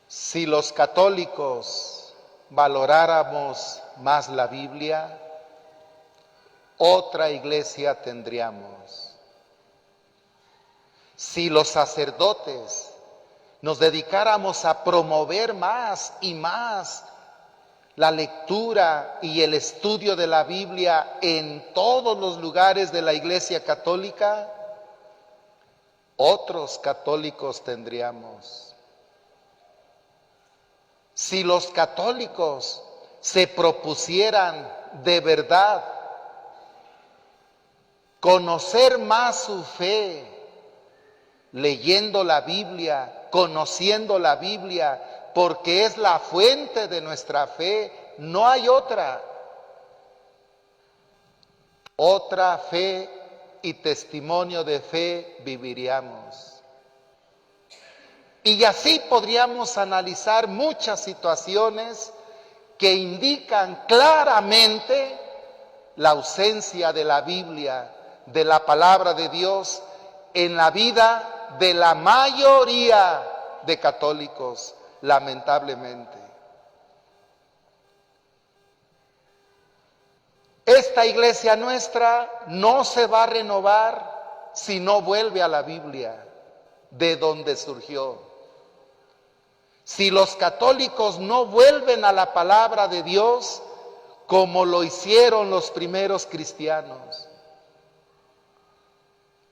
Si los católicos valoráramos más la Biblia, otra iglesia tendríamos. Si los sacerdotes nos dedicáramos a promover más y más la lectura y el estudio de la Biblia en todos los lugares de la Iglesia Católica, otros católicos tendríamos. Si los católicos se propusieran de verdad conocer más su fe, leyendo la Biblia, conociendo la Biblia, porque es la fuente de nuestra fe, no hay otra. Otra fe y testimonio de fe viviríamos. Y así podríamos analizar muchas situaciones que indican claramente la ausencia de la Biblia, de la palabra de Dios, en la vida de la mayoría de católicos, lamentablemente. Esta iglesia nuestra no se va a renovar si no vuelve a la Biblia, de donde surgió. Si los católicos no vuelven a la palabra de Dios, como lo hicieron los primeros cristianos.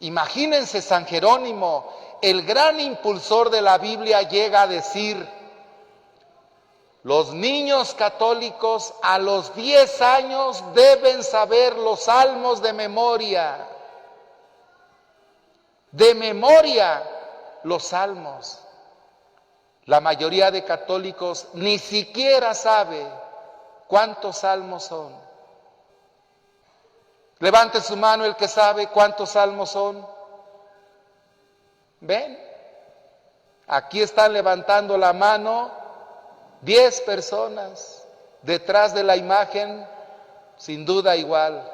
Imagínense, San Jerónimo, el gran impulsor de la Biblia, llega a decir: los niños católicos a los 10 años deben saber los salmos de memoria. De memoria los salmos. La mayoría de católicos ni siquiera sabe cuántos salmos son. Levante su mano el que sabe cuántos salmos son. ¿Ven? Aquí están levantando la mano 10 personas. Detrás de la imagen, sin duda igual.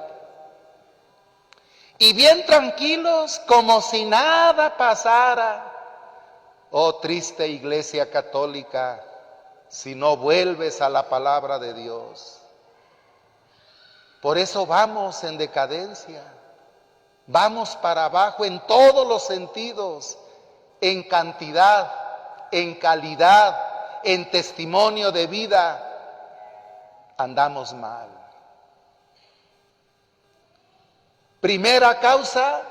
Y bien tranquilos, como si nada pasara. Oh, triste iglesia católica, si no vuelves a la palabra de Dios. Por eso vamos en decadencia, vamos para abajo en todos los sentidos, en cantidad, en calidad, en testimonio de vida, andamos mal. Primera causa,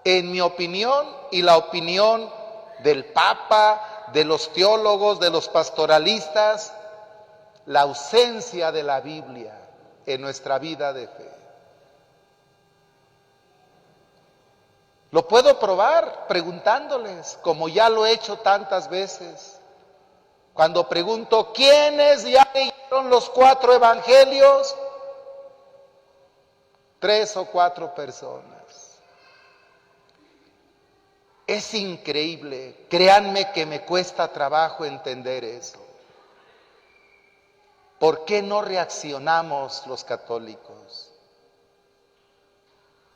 en mi opinión y la opinión del Papa, de los teólogos, de los pastoralistas, la ausencia de la Biblia en nuestra vida de fe. Lo puedo probar preguntándoles, como ya lo he hecho tantas veces. Cuando pregunto, ¿quiénes ya leyeron los 4 evangelios? 3 o 4 personas. Es increíble, créanme que me cuesta trabajo entender eso. ¿Por qué no reaccionamos los católicos?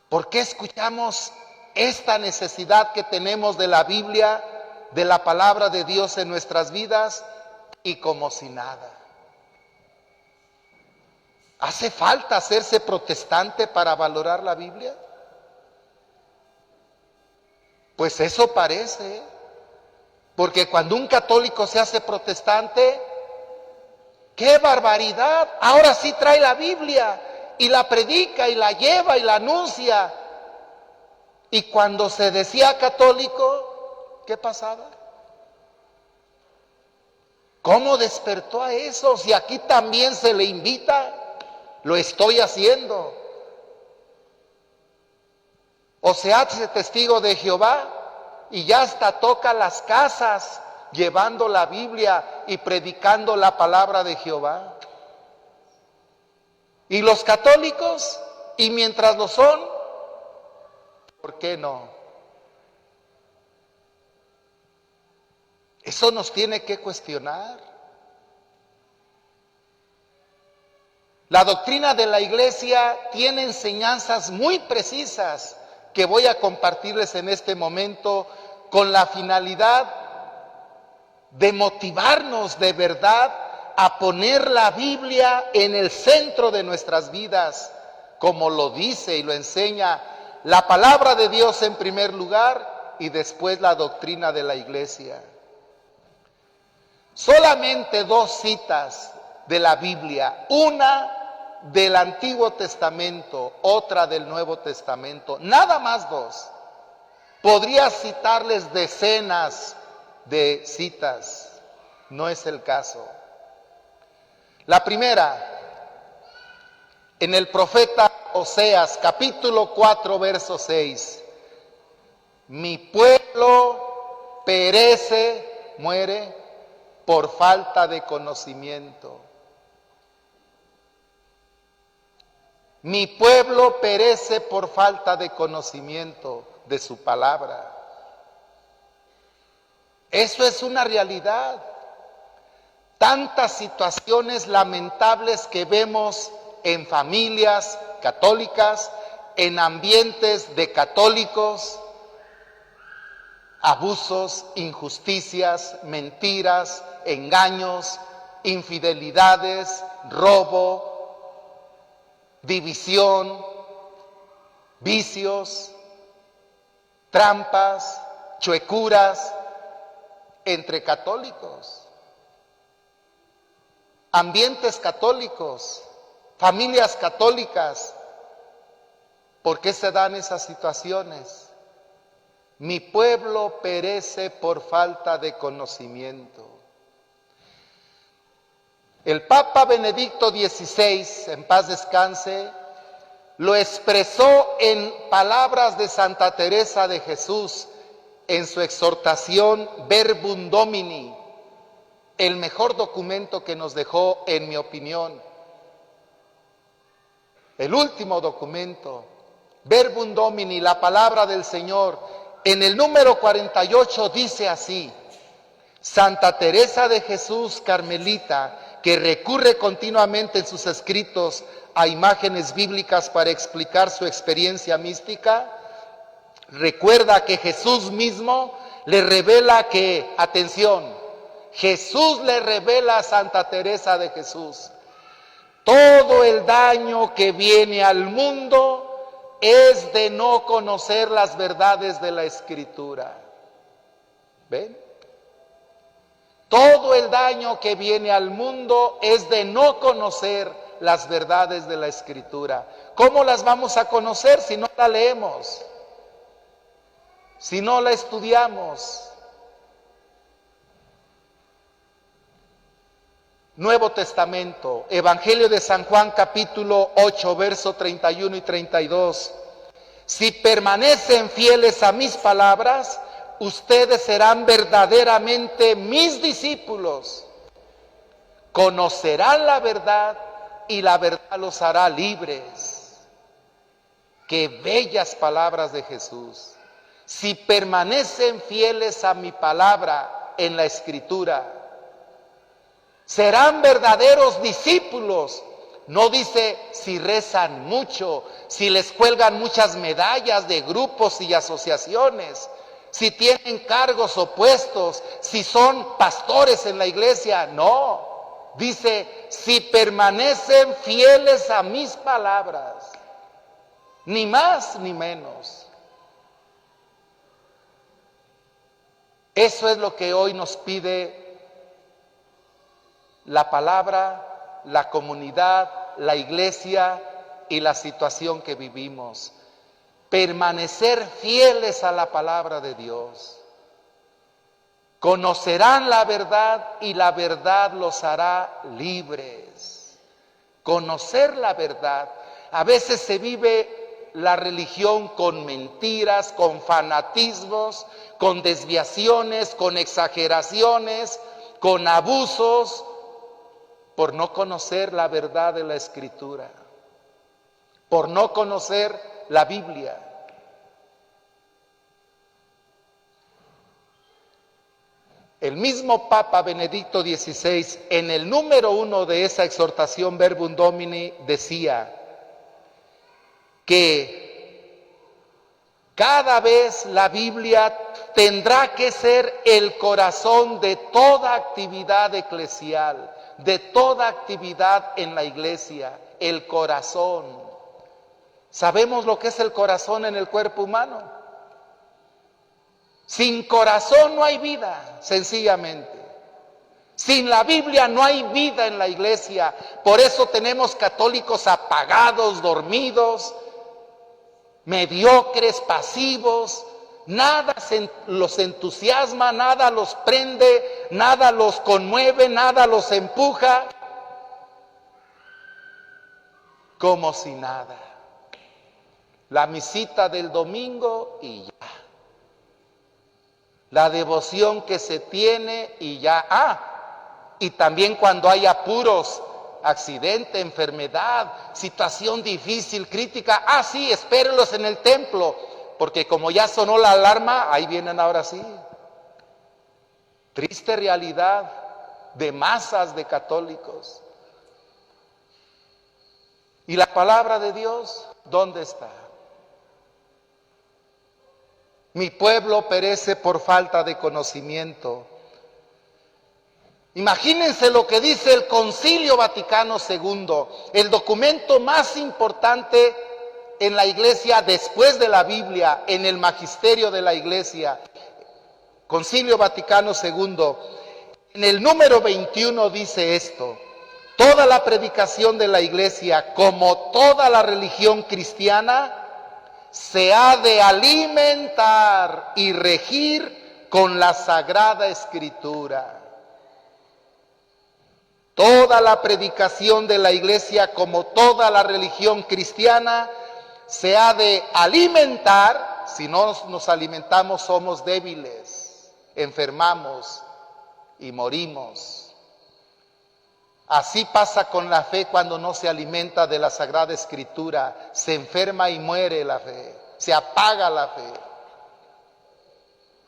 ¿Por qué escuchamos esta necesidad que tenemos de la Biblia, de la palabra de Dios en nuestras vidas, y como si nada? ¿Hace falta hacerse protestante para valorar la Biblia? Pues eso parece, porque cuando un católico se hace protestante, ¡qué barbaridad! Ahora sí trae la Biblia y la predica y la lleva y la anuncia. Y cuando se decía católico, ¿qué pasaba? ¿Cómo despertó a eso? Si aquí también se le invita, lo estoy haciendo. O se hace testigo de Jehová y ya hasta toca las casas llevando la Biblia y predicando la palabra de Jehová. Y los católicos, y mientras lo son, ¿por qué no? Eso nos tiene que cuestionar. La doctrina de la iglesia tiene enseñanzas muy precisas que voy a compartirles en este momento con la finalidad de motivarnos de verdad a poner la Biblia en el centro de nuestras vidas, como lo dice y lo enseña la palabra de Dios en primer lugar y después la doctrina de la iglesia. Solamente dos citas de la Biblia, una del Antiguo Testamento, otra del Nuevo Testamento, nada más dos. Podría citarles decenas de citas, no es el caso. La primera, en el profeta Oseas, capítulo 4, verso 6. Mi pueblo perece, muere, por falta de conocimiento. Mi pueblo perece por falta de conocimiento de su palabra. Eso es una realidad. Tantas situaciones lamentables que vemos en familias católicas, en ambientes de católicos, abusos, injusticias, mentiras, engaños, infidelidades, robo, división, vicios, trampas, chuecuras entre católicos. Ambientes católicos, familias católicas. ¿Por qué se dan esas situaciones? Mi pueblo perece por falta de conocimiento. El Papa Benedicto XVI, en paz descanse, lo expresó en palabras de Santa Teresa de Jesús en su exhortación Verbum Domini, el mejor documento que nos dejó, en mi opinión. El último documento, Verbum Domini, la palabra del Señor, en el número 48 dice así: Santa Teresa de Jesús, carmelita, que recurre continuamente en sus escritos a imágenes bíblicas para explicar su experiencia mística, recuerda que Jesús mismo le revela que, atención, Jesús le revela a Santa Teresa de Jesús: todo el daño que viene al mundo es de no conocer las verdades de la Escritura. ¿Ven? Todo el daño que viene al mundo es de no conocer las verdades de la Escritura. ¿Cómo las vamos a conocer si no la leemos? Si no la estudiamos. Nuevo Testamento, Evangelio de San Juan, capítulo 8, verso 31 y 32. Si permanecen fieles a mis palabras, ustedes serán verdaderamente mis discípulos. Conocerán la verdad y la verdad los hará libres. Qué bellas palabras de Jesús. Si permanecen fieles a mi palabra en la Escritura, serán verdaderos discípulos. No dice si rezan mucho, si les cuelgan muchas medallas de grupos y asociaciones, si tienen cargos o puestos, si son pastores en la iglesia. No, dice si permanecen fieles a mis palabras, ni más ni menos. Eso es lo que hoy nos pide la palabra, la comunidad, la iglesia y la situación que vivimos. Permanecer fieles a la palabra de Dios. Conocerán la verdad y la verdad los hará libres. Conocer la verdad. A veces se vive la religión con mentiras, con fanatismos, con desviaciones, con exageraciones, con abusos, por no conocer la verdad de la Escritura, por no conocer la Biblia. El mismo Papa Benedicto XVI, en el número 1 de esa exhortación Verbum Domini, decía que Cada vez la Biblia tendrá que ser el corazón de toda actividad eclesial, de toda actividad en la iglesia, el corazón. ¿Sabemos lo que es el corazón en el cuerpo humano? Sin corazón no hay vida, sencillamente. Sin la Biblia no hay vida en la iglesia. Por eso tenemos católicos apagados, dormidos, mediocres, pasivos. Nada los entusiasma, nada los prende, nada los conmueve, nada los empuja. Como si nada. La misita del domingo y ya. La devoción que se tiene y ya. Y también cuando hay apuros, accidente, enfermedad, situación difícil, crítica, sí, espérenlos en el templo, porque como ya sonó la alarma, ahí vienen ahora sí. Triste realidad de masas de católicos. ¿Y la palabra de Dios dónde está? Mi pueblo perece por falta de conocimiento. Imagínense lo que dice el Concilio Vaticano II, el documento más importante en la iglesia después de la Biblia, en el magisterio de la iglesia. Concilio Vaticano II, en el número 21 dice esto: toda la predicación de la iglesia, como toda la religión cristiana, se ha de alimentar y regir con la Sagrada Escritura. Toda la predicación de la iglesia, como toda la religión cristiana, se ha de alimentar. Si no nos alimentamos, somos débiles, enfermamos y morimos. Así pasa con la fe cuando no se alimenta de la Sagrada Escritura. Se enferma y muere la fe, se apaga la fe.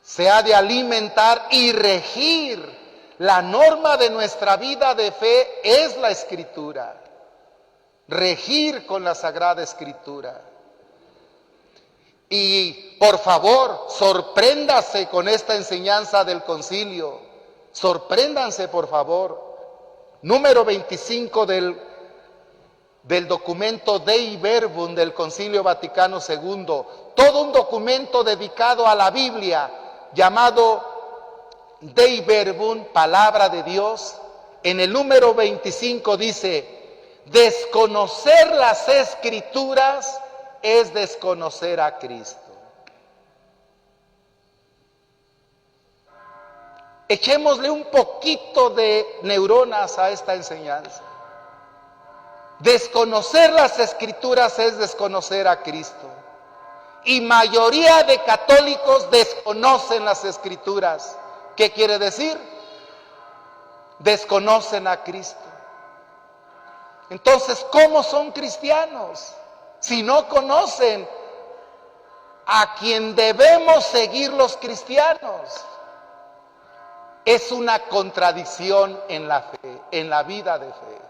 Se ha de alimentar y regir. La norma de nuestra vida de fe es la Escritura. Regir con la Sagrada Escritura. Y por favor, sorpréndase con esta enseñanza del concilio. Sorpréndanse, por favor. Número 25 del documento Dei Verbum del Concilio Vaticano II. Todo un documento dedicado a la Biblia, llamado Dei Verbum, palabra de Dios. En el número 25 dice: desconocer las Escrituras es desconocer a Cristo. Echémosle un poquito de neuronas a esta enseñanza. Desconocer las Escrituras es desconocer a Cristo. Y mayoría de católicos desconocen las Escrituras. ¿Qué quiere decir? Desconocen a Cristo. Entonces, ¿cómo son cristianos? Si no conocen a quien debemos seguir los cristianos. Es una contradicción en la fe, en la vida de fe.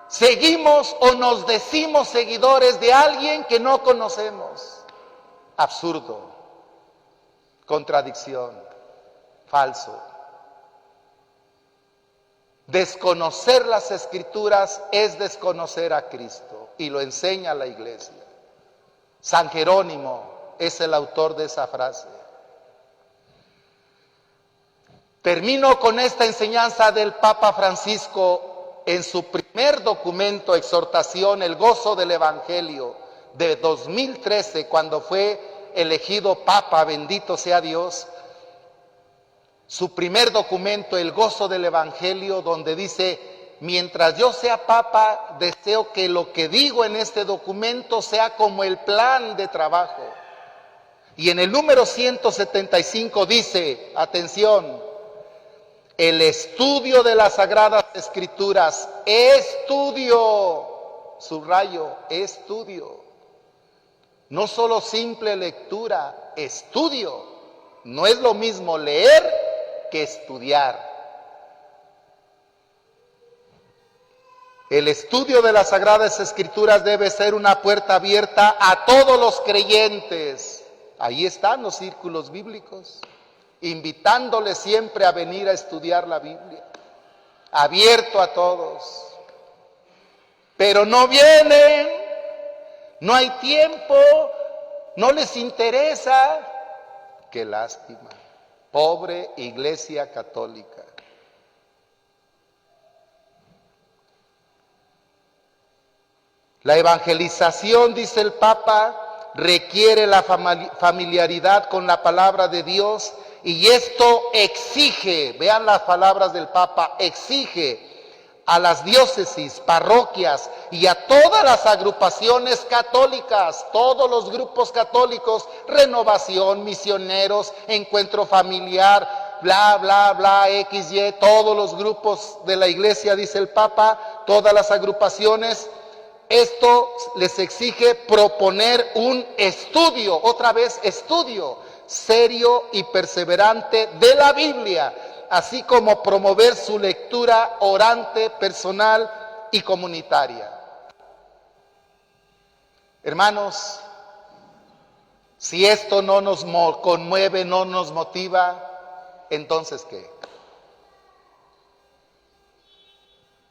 Seguimos o nos decimos seguidores de alguien que no conocemos. Absurdo, contradicción, falso. Desconocer las Escrituras es desconocer a Cristo, y lo enseña la iglesia. San Jerónimo es el autor de esa frase. Termino con esta enseñanza del Papa Francisco en su primer documento, exhortación, el gozo del Evangelio, de 2013, cuando fue elegido Papa, bendito sea Dios. Su primer documento, el gozo del Evangelio, donde dice: mientras yo sea Papa, deseo que lo que digo en este documento sea como el plan de trabajo. Y en el número 175 dice, atención: el estudio de las Sagradas Escrituras, estudio, subrayo, estudio. No solo simple lectura, estudio. No es lo mismo leer que estudiar. El estudio de las Sagradas Escrituras debe ser una puerta abierta a todos los creyentes. Ahí están los círculos bíblicos, invitándoles siempre a venir a estudiar la Biblia, abierto a todos. Pero no vienen, no hay tiempo, no les interesa. Qué lástima, pobre Iglesia Católica. La evangelización, dice el Papa, requiere la familiaridad con la palabra de Dios y esto exige, vean las palabras del Papa, exige a las diócesis, parroquias y a todas las agrupaciones católicas, todos los grupos católicos, Renovación, Misioneros, Encuentro Familiar, bla, bla, bla, XY, todos los grupos de la Iglesia, dice el Papa, todas las agrupaciones. Esto les exige proponer un estudio, otra vez estudio, serio y perseverante de la Biblia, así como promover su lectura orante, personal y comunitaria. Hermanos, si esto no nos conmueve, no nos motiva, entonces ¿qué?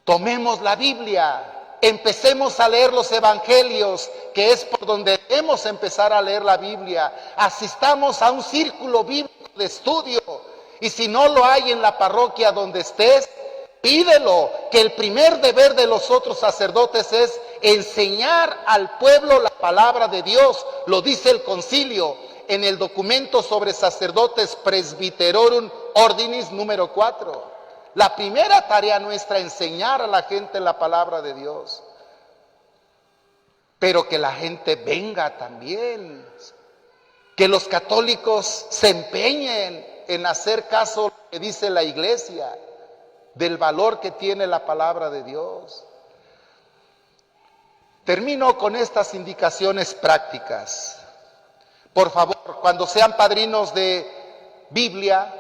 Tomemos la Biblia. Empecemos a leer los evangelios, que es por donde debemos empezar a leer la Biblia. Asistamos a un círculo bíblico de estudio. Y si no lo hay en la parroquia donde estés, pídelo, que el primer deber de los otros sacerdotes es enseñar al pueblo la palabra de Dios. Lo dice el concilio en el documento sobre sacerdotes Presbyterorum Ordinis número 4. La primera tarea nuestra es enseñar a la gente la palabra de Dios. Pero que la gente venga también. Que los católicos se empeñen en hacer caso a lo que dice la Iglesia, del valor que tiene la palabra de Dios. Termino con estas indicaciones prácticas. Por favor, cuando sean padrinos de Biblia,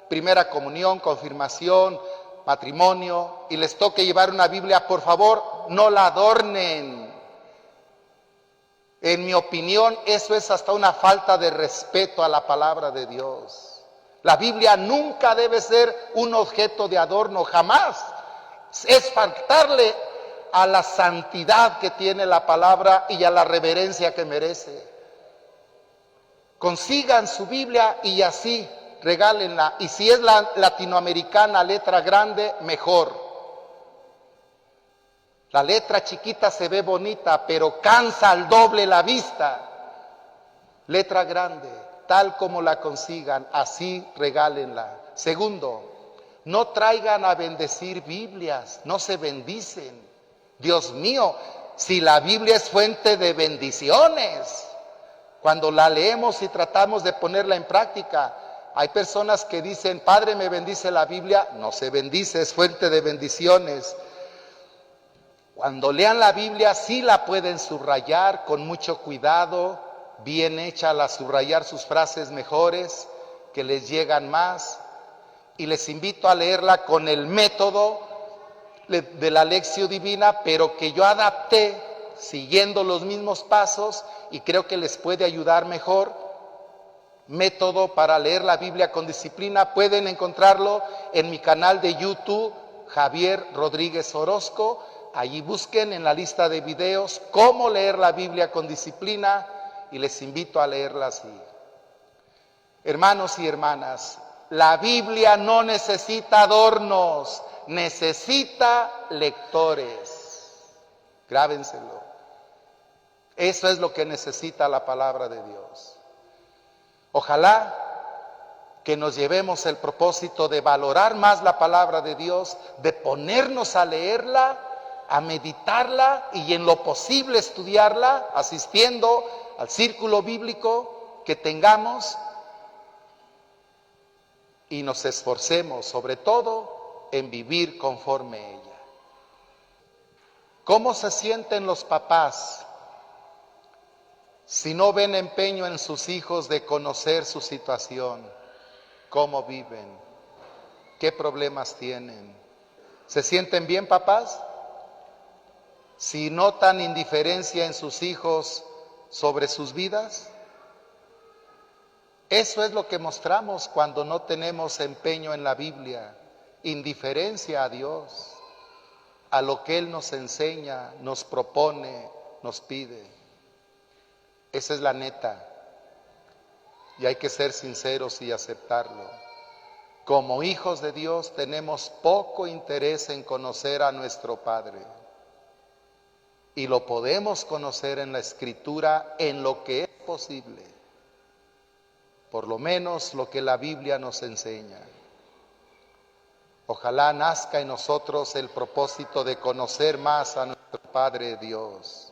primera comunión, confirmación, matrimonio, y les toque llevar una Biblia, por favor, no la adornen. En mi opinión, eso es hasta una falta de respeto a la palabra de Dios. La Biblia nunca debe ser un objeto de adorno, jamás. Es faltarle a la santidad que tiene la palabra y a la reverencia que merece. Consigan su Biblia y así regálenla, y si es la latinoamericana, letra grande, mejor. La letra chiquita se ve bonita, pero cansa al doble la vista. Letra grande, tal como la consigan, así regálenla. Segundo, no traigan a bendecir Biblias, no se bendicen. Dios mío, si la Biblia es fuente de bendiciones, cuando la leemos y tratamos de ponerla en práctica, hay personas que dicen, Padre, me bendice la Biblia. No se bendice, es fuente de bendiciones. Cuando lean la Biblia, sí la pueden subrayar con mucho cuidado, bien hecha, la subrayar sus frases mejores, que les llegan más. Y les invito a leerla con el método de la Lectio Divina, pero que yo adapté, siguiendo los mismos pasos, y creo que les puede ayudar mejor. Método para leer la Biblia con disciplina, pueden encontrarlo en mi canal de YouTube, Javier Rodríguez Orozco. Allí busquen en la lista de videos cómo leer la Biblia con disciplina y les invito a leerla así. Hermanos y hermanas, la Biblia no necesita adornos, necesita lectores. Grábenselo. Eso es lo que necesita la palabra de Dios. Ojalá que nos llevemos el propósito de valorar más la palabra de Dios, de ponernos a leerla, a meditarla y en lo posible estudiarla, asistiendo al círculo bíblico que tengamos, y nos esforcemos sobre todo en vivir conforme a ella. ¿Cómo se sienten los papás si no ven empeño en sus hijos de conocer su situación? ¿Cómo viven? ¿Qué problemas tienen? ¿Se sienten bien, papás? si notan indiferencia en sus hijos sobre sus vidas? Eso es lo que mostramos cuando no tenemos empeño en la Biblia, indiferencia a Dios, a lo que Él nos enseña, nos propone, nos pide. Esa es la neta. Y hay que ser sinceros y aceptarlo. Como hijos de Dios tenemos poco interés en conocer a nuestro Padre. Y lo podemos conocer en la Escritura en lo que es posible. Por lo menos lo que la Biblia nos enseña. Ojalá nazca en nosotros el propósito de conocer más a nuestro Padre Dios.